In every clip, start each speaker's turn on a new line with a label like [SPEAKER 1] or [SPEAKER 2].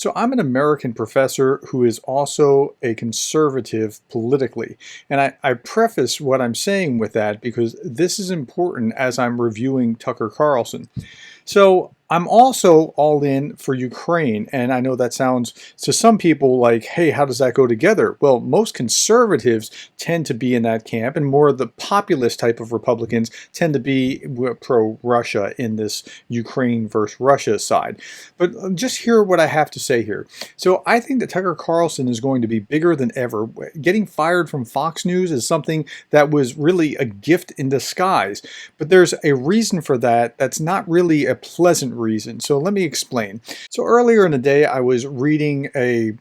[SPEAKER 1] So I'm an American professor who is also a conservative politically. And I preface what I'm saying with that because this is important as I'm reviewing Tucker Carlson. So I'm also all in for Ukraine, and I know that sounds to some people like, hey, how does that go together? Well, most conservatives tend to be in that camp, and more of the populist type of Republicans tend to be pro-Russia in this Ukraine versus Russia side. But just hear what I have to say here. So I think that Tucker Carlson is going to be bigger than ever. Getting fired from Fox News is something that was really a gift in disguise, but there's a reason for that that's not really a pleasant reason. So let me explain. So earlier in the day, I was reading a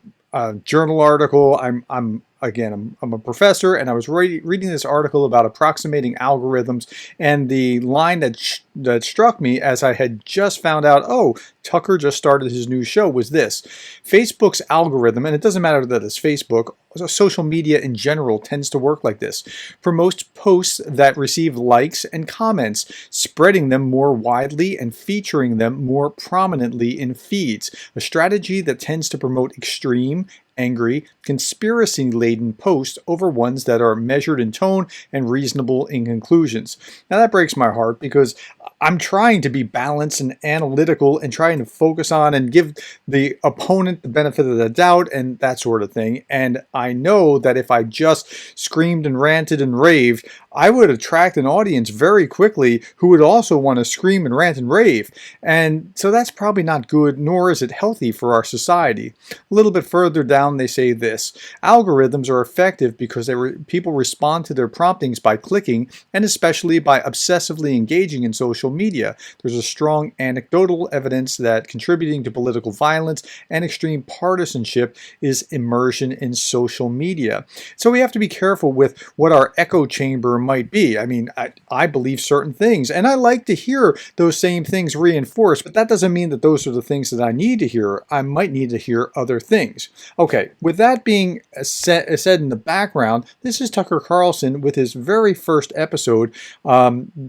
[SPEAKER 1] journal article. I'm a professor, and I was reading this article about approximating algorithms, and the line that struck me as I had just found out, oh, Tucker just started his new show, was this. Facebook's algorithm, and it doesn't matter that it's Facebook, social media in general tends to work like this. Promotes posts that receive likes and comments, spreading them more widely and featuring them more prominently in feeds, a strategy that tends to promote extreme, angry, conspiracy-laden posts over ones that are measured in tone and reasonable in conclusions. Now that breaks my heart because I'm trying to be balanced and analytical and trying to focus on and give the opponent the benefit of the doubt and that sort of thing. And I know that if I just screamed and ranted and raved, I would attract an audience very quickly who would also want to scream and rant and rave. And so that's probably not good, nor is it healthy for our society. A little bit further down, they say this. Algorithms are effective because people respond to their promptings by clicking and especially by obsessively engaging in social media. There's a strong anecdotal evidence that contributing to political violence and extreme partisanship is immersion in social media. So we have to be careful with what our echo chamber might be. I mean, I believe certain things, and I like to hear those same things reinforced, but that doesn't mean that those are the things that I need to hear. I might need to hear other things. Okay, with that being said in the background, this is Tucker Carlson with his very first episode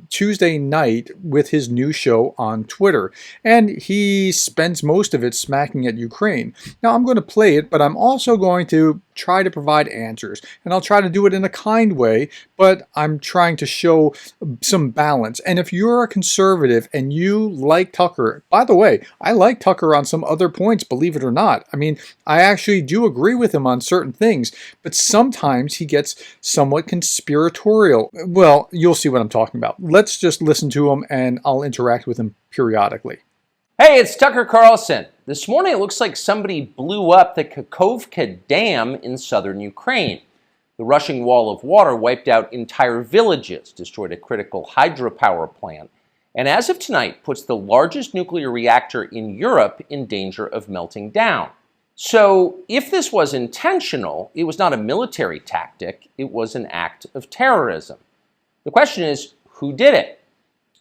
[SPEAKER 1] Tuesday night with his new show on Twitter, and he spends most of it smacking at Ukraine. Now I'm going to play it, but I'm also going to try to provide answers, and I'll try to do it in a kind way, but I'm trying to show some balance. And if you're a conservative and you like Tucker, by the way, I like Tucker on some other points, believe it or not. I mean, I actually do agree with him on certain things, but sometimes he gets somewhat conspiratorial. Well, you'll see what I'm talking about. Let's just listen to him, and I'll interact with him periodically.
[SPEAKER 2] Hey, it's Tucker Carlson. This morning it looks like somebody blew up the Kakhovka Dam in southern Ukraine. The rushing wall of water wiped out entire villages, destroyed a critical hydropower plant, and as of tonight puts the largest nuclear reactor in Europe in danger of melting down. So if this was intentional, it was not a military tactic, it was an act of terrorism. The question is, who did it?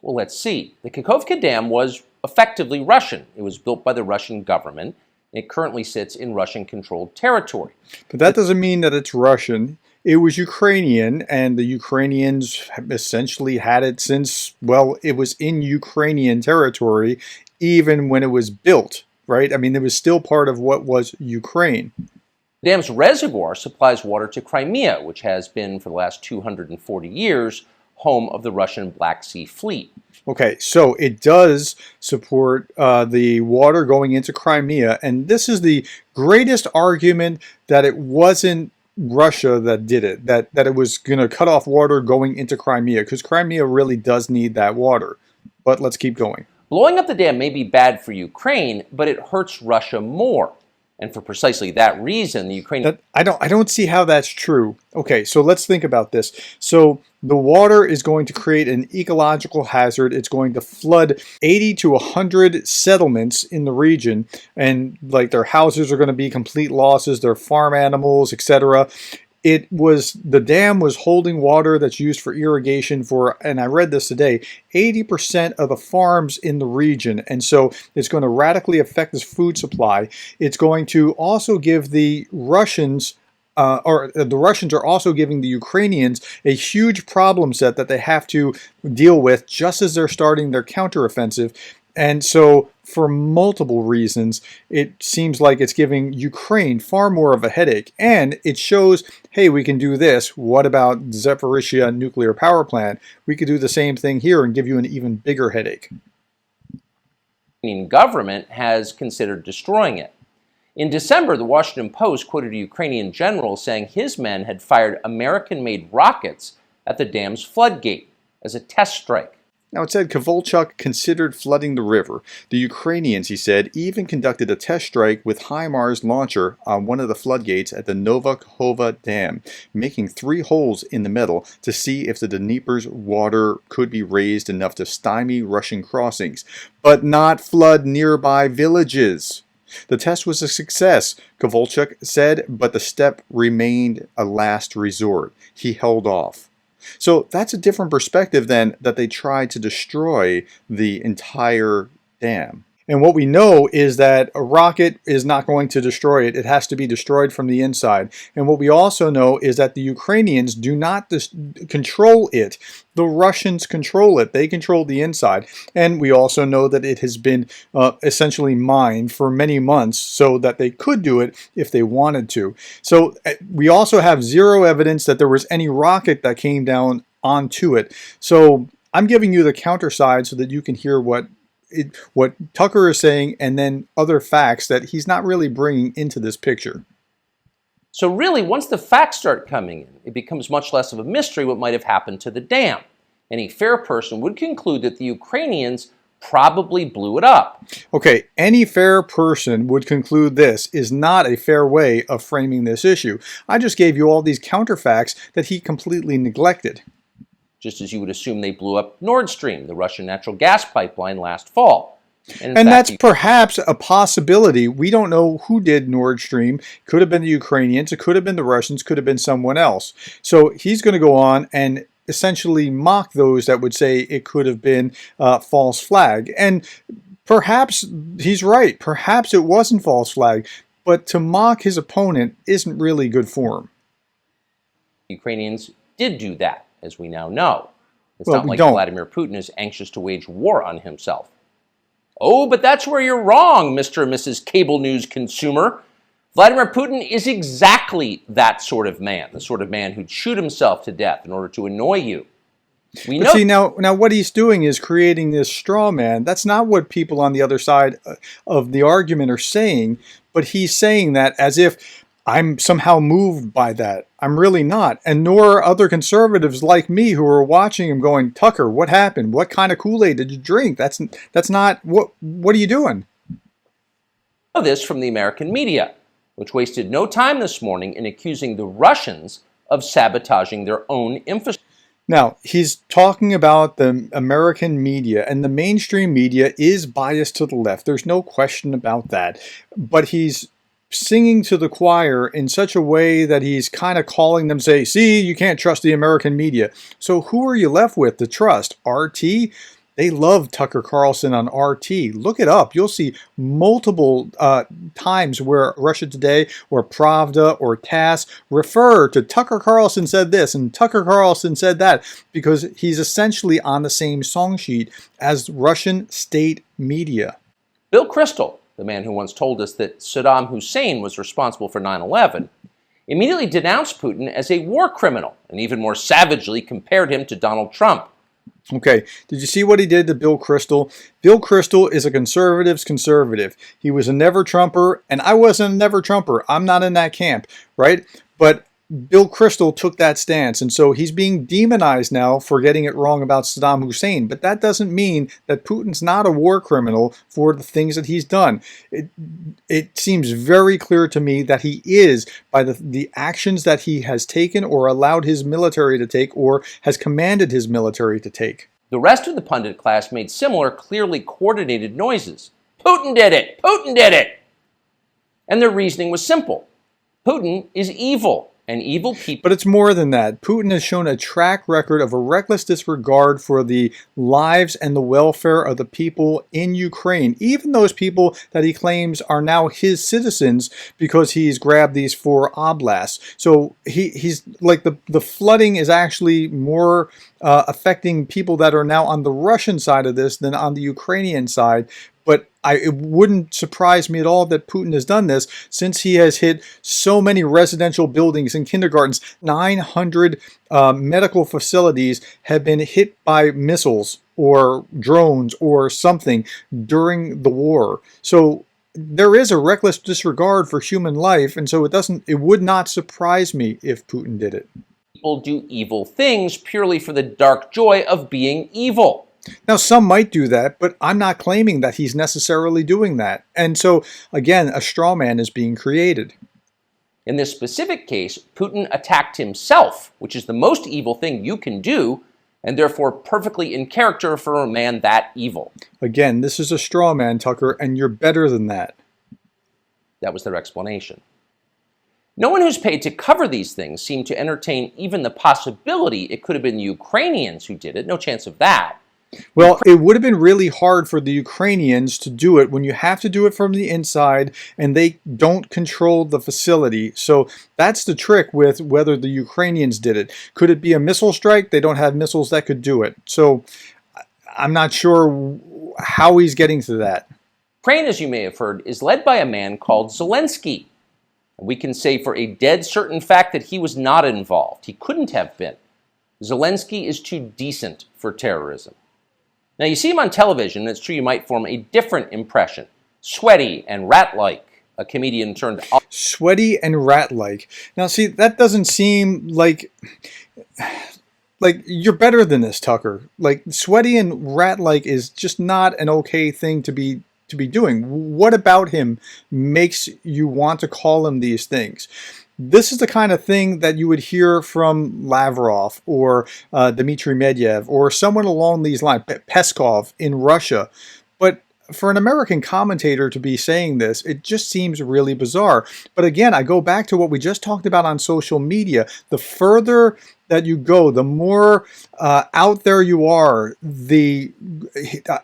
[SPEAKER 2] Well, let's see. The Kakhovka Dam was effectively Russian. It was built by the Russian government. It currently sits in Russian-controlled territory.
[SPEAKER 1] But that doesn't mean that it's Russian. It was Ukrainian, and the Ukrainians essentially had it since, well, it was in Ukrainian territory even when it was built, right? I mean, it was still part of what was Ukraine.
[SPEAKER 2] The dam's reservoir supplies water to Crimea, which has been, for the last 240 years, home of the Russian Black Sea Fleet.
[SPEAKER 1] Okay, so it does support the water going into Crimea, and this is the greatest argument that it wasn't Russia that did it, that it was going to cut off water going into Crimea, because Crimea really does need that water. But let's keep going.
[SPEAKER 2] Blowing up the dam may be bad for Ukraine, but it hurts Russia more. And for precisely that reason, the Ukrainian...
[SPEAKER 1] I don't see how that's true. Okay, so let's think about this. So the water is going to create an ecological hazard. It's going to flood 80 to 100 settlements in the region, and like their houses are going to be complete losses, their farm animals, etc. The dam was holding water that's used for irrigation for, and I read this today, 80% of the farms in the region. And so it's going to radically affect this food supply. It's going to also give the Russians the Russians are also giving the Ukrainians a huge problem set that they have to deal with just as they're starting their counteroffensive. And so, for multiple reasons, it seems like it's giving Ukraine far more of a headache. And it shows, hey, we can do this. What about Zaporizhzhia nuclear power plant? We could do the same thing here and give you an even bigger headache.
[SPEAKER 2] Ukrainian government has considered destroying it. In December, the Washington Post quoted a Ukrainian general saying his men had fired American-made rockets at the dam's floodgate as a test strike.
[SPEAKER 1] Now, it said Kovalchuk considered flooding the river. The Ukrainians, he said, even conducted a test strike with HIMARS launcher on one of the floodgates at the Nova Kahova Dam, making 3 holes in the metal to see if the Dnieper's water could be raised enough to stymie Russian crossings, but not flood nearby villages. The test was a success, Kovalchuk said, but the step remained a last resort. He held off. So that's a different perspective than that they tried to destroy the entire dam. And what we know is that a rocket is not going to destroy it. It has to be destroyed from the inside. And what we also know is that the Ukrainians do not control it. The Russians control it. They control the inside. And we also know that it has been essentially mined for many months so that they could do it if they wanted to. So we also have zero evidence that there was any rocket that came down onto it. So I'm giving you the counter side so that you can hear what Tucker is saying, and then other facts that he's not really bringing into this picture.
[SPEAKER 2] So really, once the facts start coming in, it becomes much less of a mystery what might have happened to the dam. Any fair person would conclude that the Ukrainians probably blew it up.
[SPEAKER 1] Okay, any fair person would conclude this is not a fair way of framing this issue. I just gave you all these counterfacts that he completely neglected.
[SPEAKER 2] Just as you would assume they blew up Nord Stream, the Russian natural gas pipeline, last fall.
[SPEAKER 1] And that's perhaps a possibility. We don't know who did Nord Stream. Could have been the Ukrainians, it could have been the Russians, could have been someone else. So he's going to go on and essentially mock those that would say it could have been false flag. And perhaps he's right. Perhaps it wasn't false flag. But to mock his opponent isn't really good form.
[SPEAKER 2] Ukrainians did do that, as we now know. It's not like Vladimir Putin is anxious to wage war on himself. Oh, but that's where you're wrong, Mr. and Mrs. Cable News consumer. Vladimir Putin is exactly that sort of man, the sort of man who'd shoot himself to death in order to annoy you.
[SPEAKER 1] See, now what he's doing is creating this straw man. That's not what people on the other side of the argument are saying, but he's saying that as if I'm somehow moved by that. I'm really not. And nor are other conservatives like me who are watching him going, Tucker, what happened? What kind of Kool-Aid did you drink? That's not, what are you doing?
[SPEAKER 2] This from the American media, which wasted no time this morning in accusing the Russians of sabotaging their own infrastructure.
[SPEAKER 1] Now, he's talking about the American media, and the mainstream media is biased to the left. There's no question about that. But he's singing to the choir in such a way that he's kind of calling them, say, see, you can't trust the American media. So who are you left with to trust? RT? They love Tucker Carlson on RT. Look it up. You'll see multiple times where Russia Today or Pravda or TASS refer to Tucker Carlson said this and Tucker Carlson said that, because he's essentially on the same song sheet as Russian state media.
[SPEAKER 2] Bill Kristol, the man who once told us that Saddam Hussein was responsible for 9/11, immediately denounced Putin as a war criminal and even more savagely compared him to Donald Trump.
[SPEAKER 1] Okay, did you see what he did to Bill Kristol? Bill Kristol is a conservative's conservative. He was a never-Trumper, and I wasn't a never-Trumper. I'm not in that camp, right? But Bill Kristol took that stance, and so he's being demonized now for getting it wrong about Saddam Hussein. But that doesn't mean that Putin's not a war criminal for the things that he's done. It seems very clear to me that he is, by the actions that he has taken or allowed his military to take or has commanded his military to take.
[SPEAKER 2] The rest of the pundit class made similar, clearly coordinated noises. Putin did it! Putin did it! And their reasoning was simple. Putin is evil. And evil people.
[SPEAKER 1] But it's more than that. Putin has shown a track record of a reckless disregard for the lives and the welfare of the people in Ukraine, even those people that he claims are now his citizens because he's grabbed these 4 oblasts. So he's like the flooding is actually more affecting people that are now on the Russian side of this than on the Ukrainian side. But it wouldn't surprise me at all that Putin has done this since he has hit so many residential buildings and kindergartens. 900 medical facilities have been hit by missiles or drones or something during the war. So there is a reckless disregard for human life, and so it would not surprise me if Putin did it.
[SPEAKER 2] People do evil things purely for the dark joy of being evil.
[SPEAKER 1] Now, some might do that, but I'm not claiming that he's necessarily doing that. And so, again, a straw man is being created.
[SPEAKER 2] In this specific case, Putin attacked himself, which is the most evil thing you can do, and therefore perfectly in character for a man that evil.
[SPEAKER 1] Again, this is a straw man, Tucker, and you're better than that.
[SPEAKER 2] That was their explanation. No one who's paid to cover these things seemed to entertain even the possibility it could have been the Ukrainians who did it. No chance of that.
[SPEAKER 1] Well, it would have been really hard for the Ukrainians to do it when you have to do it from the inside and they don't control the facility. So that's the trick with whether the Ukrainians did it. Could it be a missile strike? They don't have missiles that could do it. So I'm not sure how he's getting to that.
[SPEAKER 2] Ukraine, as you may have heard, is led by a man called Zelensky. We can say for a dead certain fact that he was not involved. He couldn't have been. Zelensky is too decent for terrorism. Now, you see him on television, and it's true you might form a different impression. Sweaty and rat-like, a comedian turned...
[SPEAKER 1] Sweaty and rat-like. Now, see, that doesn't seem like you're better than this, Tucker. Like, sweaty and rat-like is just not an okay thing to be doing. What about him makes you want to call him these things? This is the kind of thing that you would hear from Lavrov or Dmitry Medvedev or someone along these lines, Peskov in Russia. But for an American commentator to be saying this, it just seems really bizarre. But again, I go back to what we just talked about on social media. The further that you go, the more out there you are.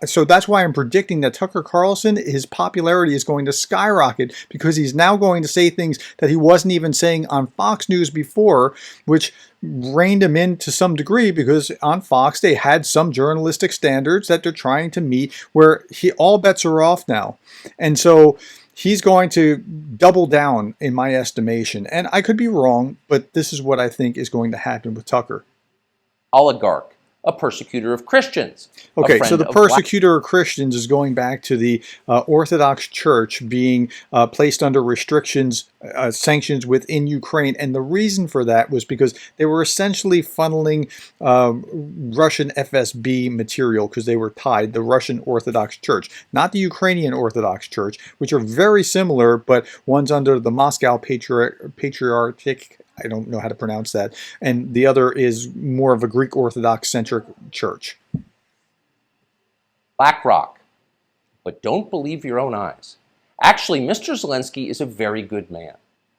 [SPEAKER 1] So that's why I'm predicting that Tucker Carlson, his popularity is going to skyrocket because he's now going to say things that he wasn't even saying on Fox News before, which reined him in to some degree because on Fox they had some journalistic standards that they're trying to meet where all bets are off now. And so he's going to double down in my estimation. And I could be wrong, but this is what I think is going to happen with Tucker.
[SPEAKER 2] Oligarch, a persecutor of Christians.
[SPEAKER 1] Okay, so the persecutor of Christians is going back to the Orthodox Church being placed under restrictions, sanctions within Ukraine. And the reason for that was because they were essentially funneling Russian FSB material because they were tied, the Russian Orthodox Church, not the Ukrainian Orthodox Church, which are very similar, but one's under the Moscow Patriarchate, I don't know how to pronounce that, and the other is more of a Greek Orthodox-centric church.
[SPEAKER 2] BlackRock. But don't believe your own eyes. Actually, Mr. Zelensky is a very good man.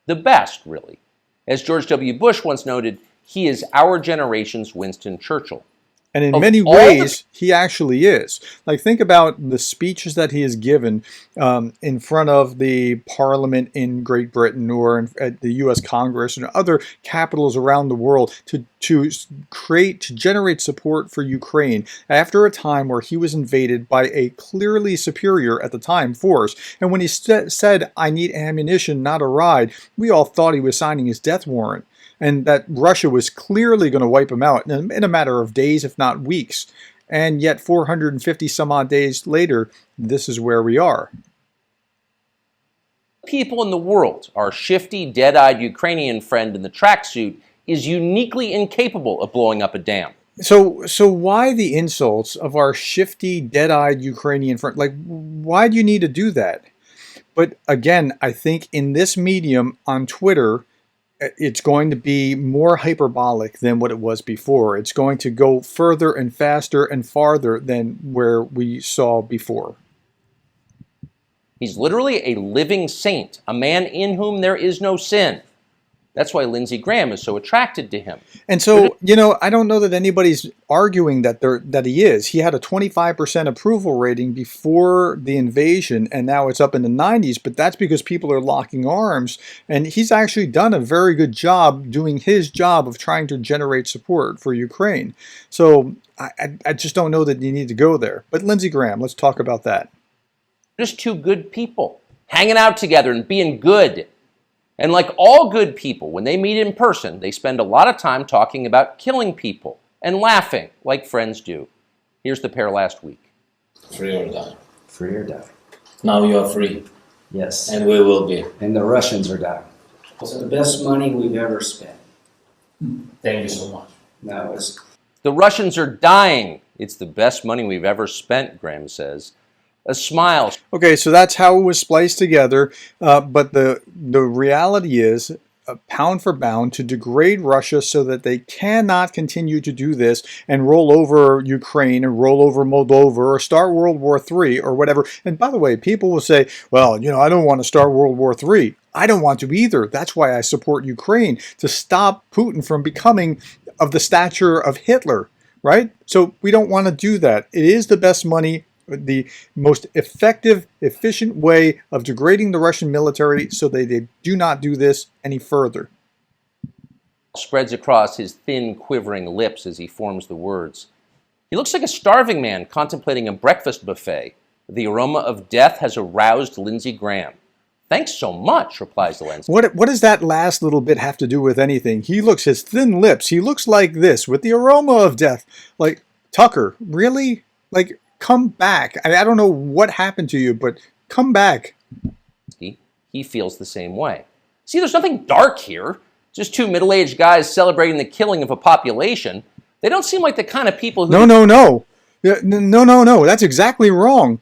[SPEAKER 2] The best, really. As George W. Bush once noted, he is our generation's Winston Churchill.
[SPEAKER 1] And in many ways, he actually is. Like, think about the speeches that he has given in front of the Parliament in Great Britain or at the U.S. Congress and other capitals around the world to generate support for Ukraine after a time where he was invaded by a clearly superior, at the time, force. And when he said, "I need ammunition, not a ride," we all thought he was signing his death warrant, and that Russia was clearly going to wipe him out in a matter of days, if not weeks. And yet 450 some odd days later, this is where we are.
[SPEAKER 2] People in the world, our shifty, dead-eyed Ukrainian friend in the tracksuit is uniquely incapable of blowing up a dam.
[SPEAKER 1] So why the insults of our shifty, dead-eyed Ukrainian friend? Like, why do you need to do that? But again, I think in this medium on Twitter, it's going to be more hyperbolic than what it was before. It's going to go further and faster and farther than where we saw before.
[SPEAKER 2] He's literally a living saint, a man in whom there is no sin. That's why Lindsey Graham is so attracted to him.
[SPEAKER 1] And so, I don't know that anybody's arguing that he is. He had a 25% approval rating before the invasion, and now it's up in the 90s, but that's because people are locking arms, and he's actually done a very good job doing his job of trying to generate support for Ukraine. So I just don't know that you need to go there. But Lindsey Graham, let's talk about that.
[SPEAKER 2] Just two good people hanging out together and being good. And like all good people, when they meet in person, they spend a lot of time talking about killing people and laughing like friends do. Here's the pair last week.
[SPEAKER 3] Free or die.
[SPEAKER 4] Free or die.
[SPEAKER 3] Now you are free.
[SPEAKER 4] Yes.
[SPEAKER 3] And we will be.
[SPEAKER 4] And the Russians are dying.
[SPEAKER 5] It's the best money we've ever spent.
[SPEAKER 3] Thank you so much.
[SPEAKER 5] That was.
[SPEAKER 2] The Russians are dying. It's the best money we've ever spent, Graham says. A smile.
[SPEAKER 1] Okay, so that's how it was spliced together. But the reality is, pound for pound, to degrade Russia so that they cannot continue to do this and roll over Ukraine and roll over Moldova or start World War III or whatever. And by the way, people will say, well, I don't want to start World War III. I don't want to either. That's why I support Ukraine, to stop Putin from becoming of the stature of Hitler, right? So we don't want to do that. It is the best money, the most effective, efficient way of degrading the Russian military so that they do not do this any further.
[SPEAKER 2] Spreads across his thin, quivering lips as he forms the words. He looks like a starving man contemplating a breakfast buffet. The aroma of death has aroused Lindsey Graham. Thanks so much, replies Zelensky.
[SPEAKER 1] What does that last little bit have to do with anything? His thin lips, he looks like this, with the aroma of death. Like, Tucker, really? Like, come back. I don't know what happened to you, but come back.
[SPEAKER 2] He feels the same way. See, there's nothing dark here. Just two middle-aged guys celebrating the killing of a population. They don't seem like the kind of people who...
[SPEAKER 1] No. No. That's exactly wrong.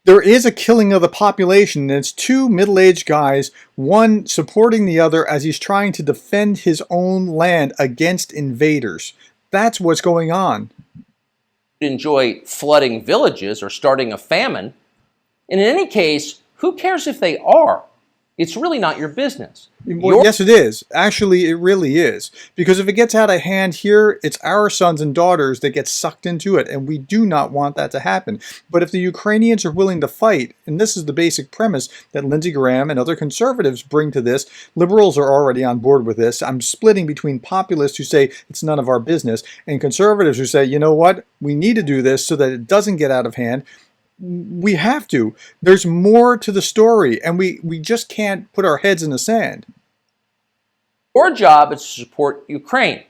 [SPEAKER 1] There is a killing of the population, and it's two middle-aged guys, one supporting the other as he's trying to defend his own land against invaders. That's what's going on.
[SPEAKER 2] Enjoy flooding villages or starting a famine. And in any case, who cares if they are? It's really not your business.
[SPEAKER 1] Well, yes, it is. Actually, it really is. Because if it gets out of hand here, it's our sons and daughters that get sucked into it, and we do not want that to happen. But if the Ukrainians are willing to fight, and this is the basic premise that Lindsey Graham and other conservatives bring to this, liberals are already on board with this. I'm splitting between populists who say it's none of our business, and conservatives who say, you know what, we need to do this so that it doesn't get out of hand. We have to. There's more to the story, and we just can't put our heads in the sand.
[SPEAKER 2] Your job is to support Ukraine.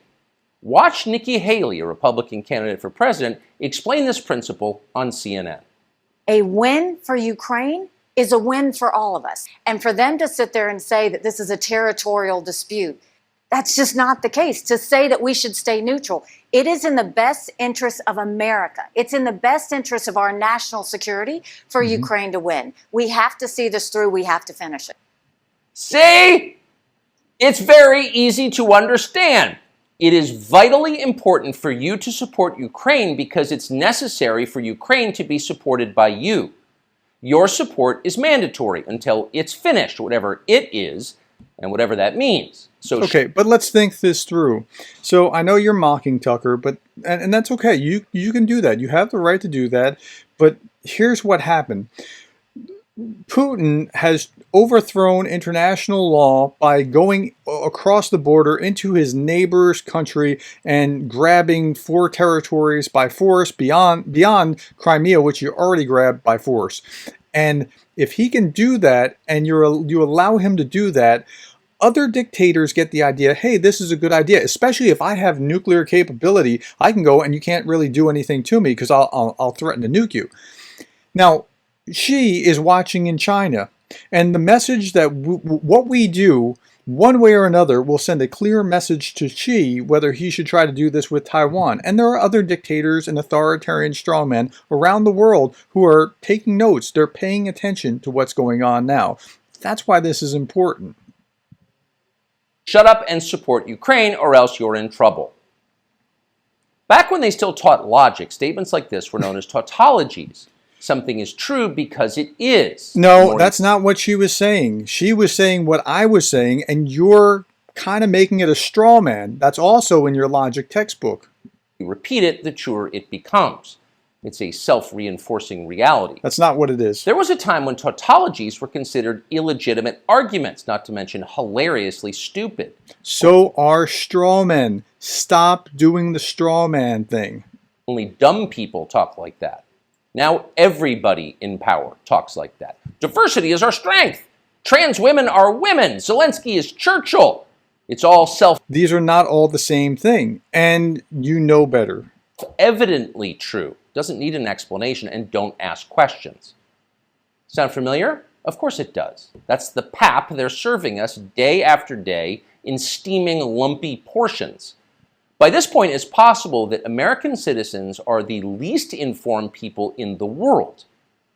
[SPEAKER 2] Watch Nikki Haley, a Republican candidate for president, explain this principle on CNN.
[SPEAKER 6] A win for Ukraine is a win for all of us. And for them to sit there and say that this is a territorial dispute, that's just not the case. To say that we should stay neutral, it is in the best interest of America. It's in the best interest of our national security for Ukraine to win. We have to see this through. We have to finish it.
[SPEAKER 2] See? It's very easy to understand. It is vitally important for you to support Ukraine because it's necessary for Ukraine to be supported by you. Your support is mandatory until it's finished, whatever it is, and whatever that means. So
[SPEAKER 1] okay, but let's think this through. So I know you're mocking Tucker, but and that's okay. You can do that. You have the right to do that. But here's what happened. Putin has overthrown international law by going across the border into his neighbor's country and grabbing 4 territories by force beyond Crimea, which you already grabbed by force. And if he can do that, and you allow him to do that, other dictators get the idea, hey, this is a good idea, especially if I have nuclear capability. I can go and you can't really do anything to me because I'll threaten to nuke you. Now, Xi is watching in China, and the message that what we do, one way or another, will send a clear message to Xi whether he should try to do this with Taiwan. And there are other dictators and authoritarian strongmen around the world who are taking notes. They're paying attention to what's going on now. That's why this is important.
[SPEAKER 2] shut up and support Ukraine or else you're in trouble. Back when they still taught logic, statements like this were known as tautologies. Something is true because it is.
[SPEAKER 1] No, that's not what she was saying. She was saying what I was saying, and you're kind of making it a straw man. That's also in your logic textbook.
[SPEAKER 2] You repeat it, the truer it becomes. It's a self-reinforcing reality.
[SPEAKER 1] That's not what it is.
[SPEAKER 2] There was a time when tautologies were considered illegitimate arguments, not to mention hilariously stupid.
[SPEAKER 1] So are straw men. Stop doing the straw man thing.
[SPEAKER 2] Only dumb people talk like that. Now everybody in power talks like that. Diversity is our strength. Trans women are women. Zelensky is Churchill. It's all
[SPEAKER 1] These are not all the same thing, and you know better.
[SPEAKER 2] self-evidently true. Doesn't need an explanation, and don't ask questions. Sound familiar? Of course it does. That's the pap they're serving us day after day in steaming, lumpy portions. By this point, it's possible that American citizens are the least informed people in the world.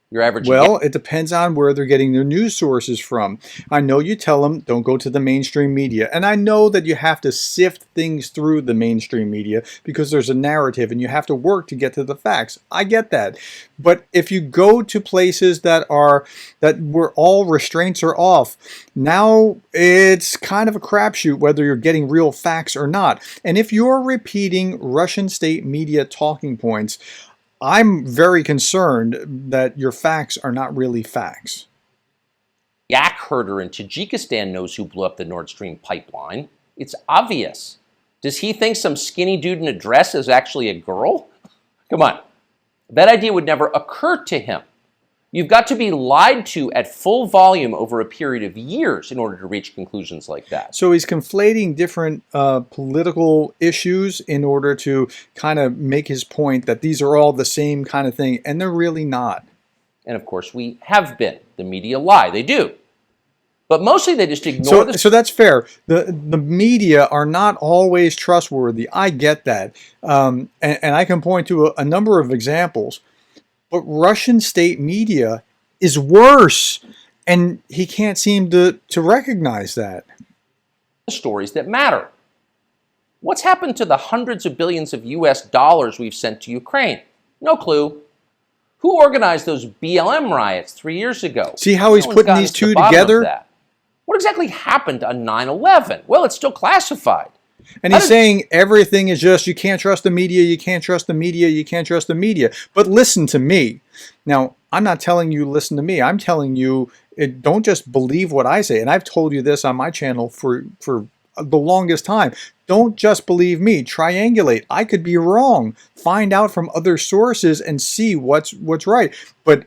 [SPEAKER 2] Your average...
[SPEAKER 1] Well, it depends on where they're getting their news sources from. I know you tell them, don't go to the mainstream media. And I know that you have to sift things through the mainstream media because there's a narrative and you have to work to get to the facts. I get that. But if you go to places that where all restraints are off, now it's kind of a crapshoot whether you're getting real facts or not. And if you're repeating Russian state media talking points, I'm very concerned that your facts are not really facts.
[SPEAKER 2] yak herder in Tajikistan knows who blew up the Nord Stream pipeline. It's obvious. Does he think some skinny dude in a dress is actually a girl? Come on. That idea would never occur to him. You've got to be lied to at full volume over a period of years in order to reach conclusions like that.
[SPEAKER 1] So he's conflating different political issues in order to kind of make his point that these are all the same kind of thing, and they're really not.
[SPEAKER 2] And of course, we have been. The media lie. They do. But mostly they just ignore
[SPEAKER 1] So that's fair. The media are not always trustworthy. I get that. And I can point to a number of examples. But Russian state media is worse, and he can't seem to recognize that.
[SPEAKER 2] stories that matter. What's happened to the hundreds of billions of US dollars we've sent to Ukraine? No clue. Who organized those BLM riots 3 years ago?
[SPEAKER 1] See how he's
[SPEAKER 2] No one's
[SPEAKER 1] putting
[SPEAKER 2] gotten
[SPEAKER 1] these
[SPEAKER 2] to the
[SPEAKER 1] two
[SPEAKER 2] bottom of
[SPEAKER 1] together?
[SPEAKER 2] that. What exactly happened on 9/11? Well, it's still classified.
[SPEAKER 1] And he's saying everything is just, you can't trust the media, you can't trust the media, you can't trust the media. But listen to me. Now, I'm not telling you listen to me. I'm telling you, don't just believe what I say. And I've told you this on my channel for the longest time. Don't just believe me. Triangulate. I could be wrong. Find out from other sources and see what's right. But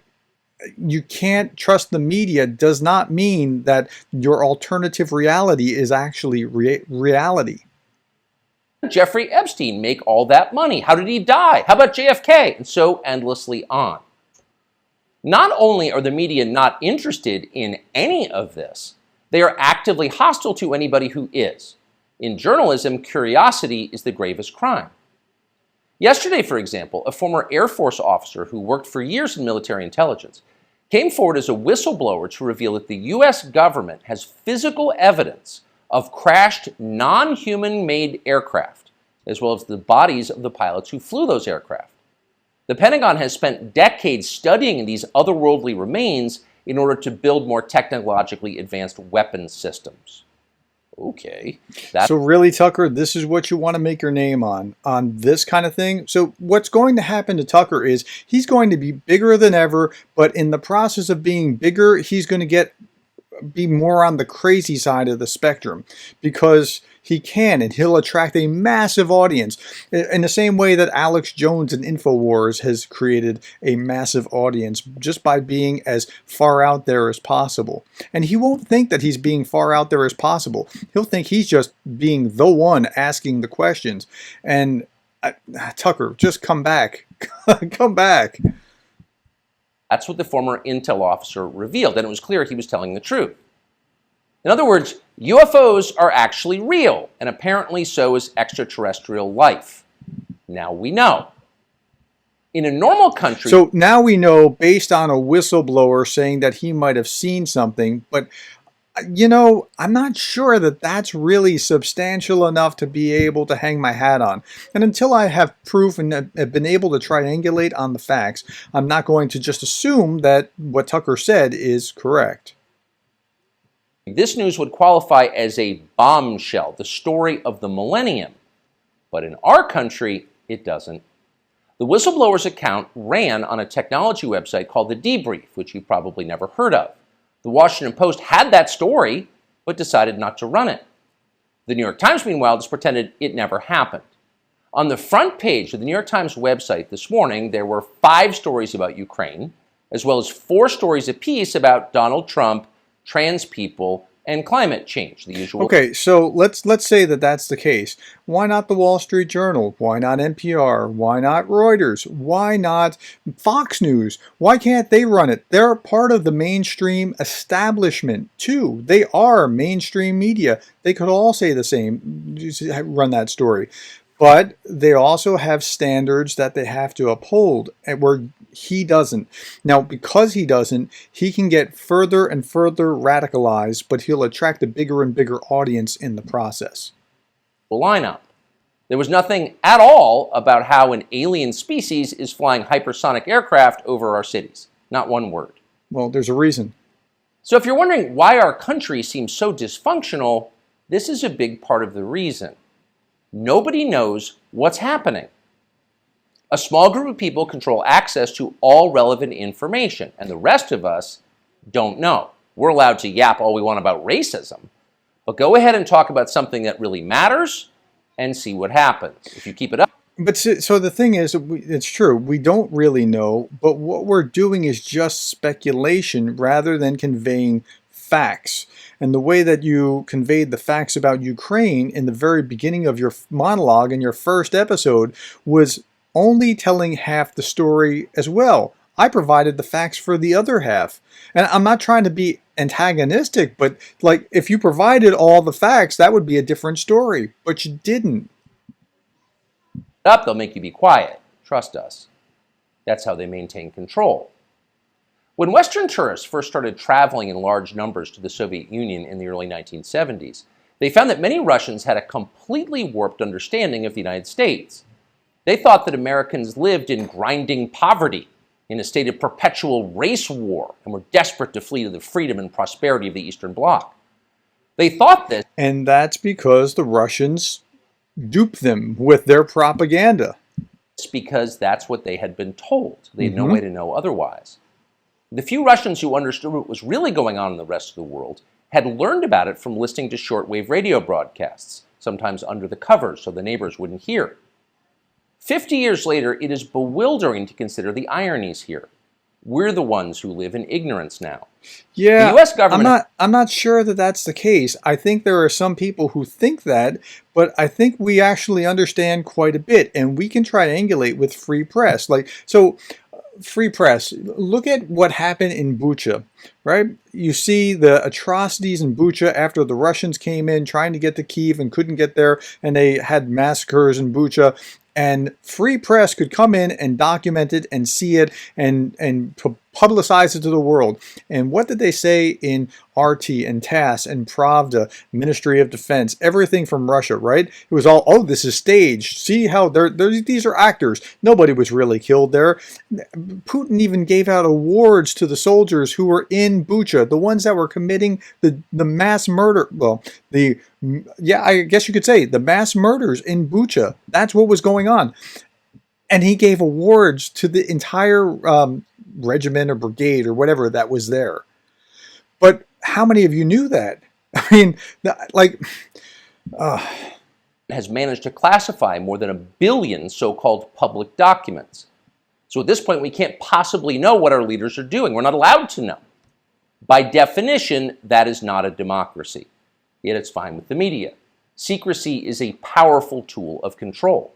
[SPEAKER 1] you can't trust the media does not mean that your alternative reality is actually reality.
[SPEAKER 2] Jeffrey Epstein make all that money? How did he die? How about JFK? And so endlessly on. Not only are the media not interested in any of this, they are actively hostile to anybody who is. In journalism, curiosity is the gravest crime. Yesterday, for example, a former Air Force officer who worked for years in military intelligence came forward as a whistleblower to reveal that the US government has physical evidence of crashed non-human-made aircraft, as well as the bodies of the pilots who flew those aircraft. The Pentagon has spent decades studying these otherworldly remains in order to build more technologically advanced weapons systems. Okay.
[SPEAKER 1] So really, Tucker, this is what you want to make your name on this kind of thing. So what's going to happen to Tucker is he's going to be bigger than ever, but in the process of being bigger, he's going to be more on the crazy side of the spectrum because he can, and he'll attract a massive audience in the same way that Alex Jones and InfoWars has created a massive audience just by being as far out there as possible. And he won't think that he's being far out there as possible. He'll think he's just being the one asking the questions. And Tucker, just come back. Come back.
[SPEAKER 2] That's what the former intel officer revealed, and it was clear he was telling the truth. In other words, UFOs are actually real, and apparently so is extraterrestrial life. Now we know. In a normal country...
[SPEAKER 1] So now we know, based on a whistleblower saying that he might have seen something, but, you know, I'm not sure that that's really substantial enough to be able to hang my hat on. And until I have proof and have been able to triangulate on the facts, I'm not going to just assume that what Tucker said is correct.
[SPEAKER 2] This news would qualify as a bombshell, the story of the millennium. But in our country, it doesn't. The whistleblower's account ran on a technology website called The Debrief, which you've probably never heard of. The Washington Post had that story, but decided not to run it. The New York Times, meanwhile, just pretended it never happened. On the front page of the New York Times website this morning, there were 5 stories about Ukraine, as well as 4 stories apiece about Donald Trump, trans people, and climate change, the usual.
[SPEAKER 1] Okay, so let's say that that's the case. Why not the Wall Street Journal? Why not NPR? Why not Reuters? Why not Fox News? Why can't they run it? They're part of the mainstream establishment too. They are mainstream media. They could all say the same, run that story. But they also have standards that they have to uphold, where he doesn't. Now, because he doesn't, he can get further and further radicalized, but he'll attract a bigger and bigger audience in the process.
[SPEAKER 2] Lineup. There was nothing at all about how an alien species is flying hypersonic aircraft over our cities. Not one word.
[SPEAKER 1] Well, there's a reason.
[SPEAKER 2] So if you're wondering why our country seems so dysfunctional, this is a big part of the reason. Nobody knows what's happening. A small group of people control access to all relevant information, and the rest of us don't know. We're allowed to yap all we want about racism, but go ahead and talk about something that really matters and see what happens. If you keep it up.
[SPEAKER 1] But so the thing is, it's true, we don't really know, but what we're doing is just speculation rather than conveying facts. And the way that you conveyed the facts about Ukraine in the very beginning of your monologue in your first episode was only telling half the story as well. I provided the facts for the other half. And I'm not trying to be antagonistic, but like if you provided all the facts, that would be a different story. But you didn't.
[SPEAKER 2] They'll make you be quiet. Trust us. That's how they maintain control. When Western tourists first started traveling in large numbers to the Soviet Union in the early 1970s, they found that many Russians had a completely warped understanding of the United States. They thought that Americans lived in grinding poverty, in a state of perpetual race war, and were desperate to flee to the freedom and prosperity of the Eastern Bloc. They thought this.
[SPEAKER 1] And that's because the Russians duped them with their propaganda.
[SPEAKER 2] It's because that's what they had been told. They had no way to know otherwise. The few Russians who understood what was really going on in the rest of the world had learned about it from listening to shortwave radio broadcasts, sometimes under the covers so the neighbors wouldn't hear. 50 years later, it is bewildering to consider the ironies here. We're the ones who live in ignorance now.
[SPEAKER 1] Yeah,
[SPEAKER 2] the US government.
[SPEAKER 1] I'm not sure that that's the case. I think there are some people who think that, but I think we actually understand quite a bit, and we can triangulate with free press. Free press. Look at what happened in Bucha, right? You see the atrocities in Bucha after the Russians came in trying to get to Kyiv and couldn't get there, and they had massacres in Bucha. And free press could come in and document it and see it and publicize it to the world. And what did they say in RT and TASS and Pravda, Ministry of Defense, everything from Russia, right? It was all, oh, this is staged. See how these are actors. Nobody was really killed there. Putin even gave out awards to the soldiers who were in Bucha, the ones that were committing the mass murder. Well, I guess you could say the mass murders in Bucha. That's what was going on. And he gave awards to the entire regiment or brigade or whatever that was there. But how many of you knew that? I mean,
[SPEAKER 2] has managed to classify more than 1 billion so-called public documents. So at this point, we can't possibly know what our leaders are doing. We're not allowed to know. By definition, that is not a democracy. Yet it's fine with the media. Secrecy is a powerful tool of control.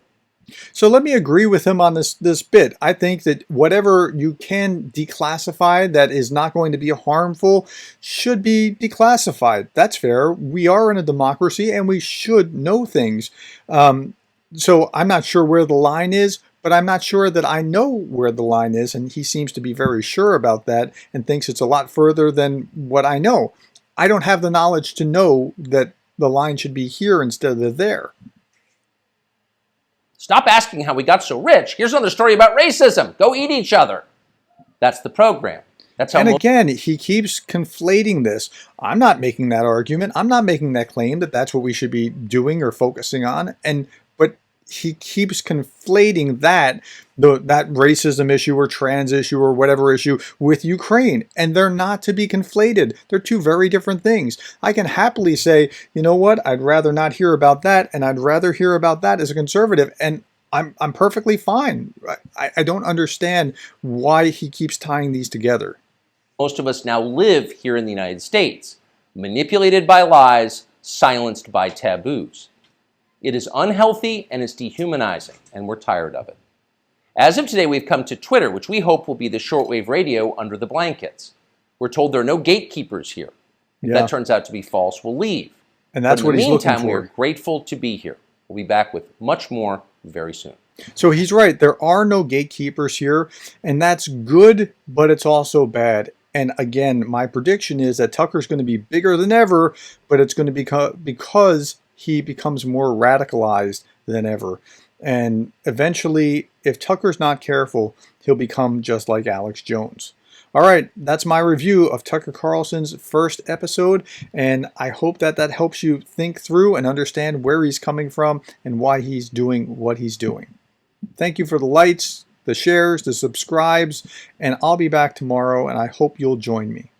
[SPEAKER 1] So let me agree with him on this bit. I think that whatever you can declassify that is not going to be harmful should be declassified. That's fair. We are in a democracy and we should know things. So I'm not sure where the line is, but I'm not sure that I know where the line is. And he seems to be very sure about that and thinks it's a lot further than what I know. I don't have the knowledge to know that the line should be here instead of there.
[SPEAKER 2] Stop asking how we got so rich. Here's another story about racism. Go eat each other. That's the program. That's how
[SPEAKER 1] And
[SPEAKER 2] most
[SPEAKER 1] again, he keeps conflating this. I'm not making that argument. I'm not making that claim that that's what we should be doing or focusing on. But he keeps conflating that racism issue or trans issue or whatever issue with Ukraine, and they're not to be conflated. They're two very different things. I can happily say, you know what? I'd rather not hear about that, and I'd rather hear about that as a conservative, and I'm perfectly fine. I don't understand why he keeps tying these together.
[SPEAKER 2] most of us now live here in the United States, manipulated by lies, silenced by taboos. It is unhealthy and it's dehumanizing, and we're tired of it. As of today, we've come to Twitter, which we hope will be the shortwave radio under the blankets. We're told there are no gatekeepers here. If
[SPEAKER 1] Yeah.
[SPEAKER 2] that turns out to be false, we'll leave.
[SPEAKER 1] And that's
[SPEAKER 2] But
[SPEAKER 1] what
[SPEAKER 2] in the
[SPEAKER 1] he's looking
[SPEAKER 2] meantime, we're
[SPEAKER 1] for.
[SPEAKER 2] grateful to be here. We'll be back with much more very soon.
[SPEAKER 1] So he's right. There are no gatekeepers here, and that's good, but it's also bad. And again, my prediction is that Tucker's going to be bigger than ever, but it's going to be because he becomes more radicalized than ever. And eventually, if Tucker's not careful, he'll become just like Alex Jones. All right, that's my review of Tucker Carlson's first episode, and I hope that that helps you think through and understand where he's coming from and why he's doing what he's doing. Thank you for the likes, the shares, the subscribes, and I'll be back tomorrow, and I hope you'll join me.